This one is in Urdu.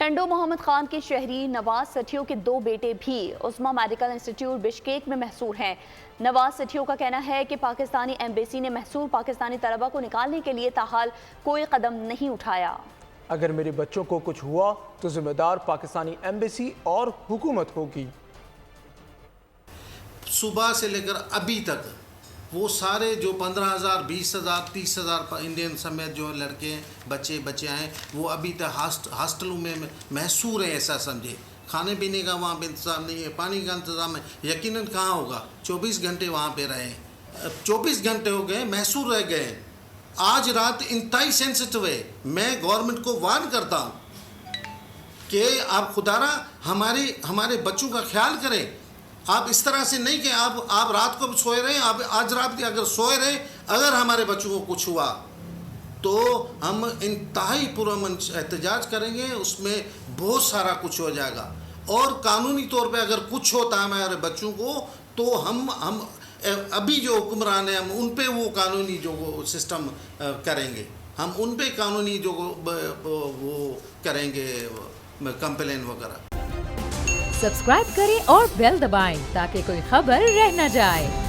ہنڈو محمد خان کے شہری نواز سٹھیو کے 2 بیٹے بھی عظمیٰ میڈیکل انسٹیٹیوٹ بشکیک میں محصور ہیں۔ نواز سٹھیو کا کہنا ہے کہ پاکستانی ایمبیسی نے محصور پاکستانی طلبہ کو نکالنے کے لیے تاحال کوئی قدم نہیں اٹھایا۔ اگر میرے بچوں کو کچھ ہوا تو ذمہ دار پاکستانی ایمبیسی اور حکومت ہوگی۔ صبح سے لے کر ابھی تک وہ سارے جو 15,000 20,000 30,000 انڈین سمیت جو لڑکے بچے ہیں وہ ابھی تک ہاسٹلوں میں محصور ہیں۔ ایسا سمجھے کھانے پینے کا وہاں پہ انتظام نہیں ہے، پانی کا انتظام ہے، یقیناً کہاں ہوگا۔ 24 گھنٹے وہاں پہ رہے ہیں، 24 گھنٹے ہو گئے محصور رہ گئے۔ آج رات انتہائی سینسٹیو ہے۔ میں گورنمنٹ کو وارن کرتا ہوں کہ آپ خدارا ہمارے بچوں کا خیال کریں۔ آپ اس طرح سے نہیں کہ آپ رات کو بھی سوئے رہے، آپ آج رات بھی اگر سوئے رہے، اگر ہمارے بچوں کو کچھ ہوا تو ہم انتہائی پرامن احتجاج کریں گے، اس میں بہت سارا کچھ ہو جائے گا۔ اور قانونی طور پہ اگر کچھ ہوتا ہے ہمارے بچوں کو تو ہم ابھی جو حکمران ہیں ہم ان پہ وہ قانونی جو سسٹم کریں گے، ہم ان پہ قانونی جو وہ کریں گے کمپلین وغیرہ۔ سبسکرائب کریں اور بیل دبائیں تاکہ کوئی خبر رہ نہ جائے۔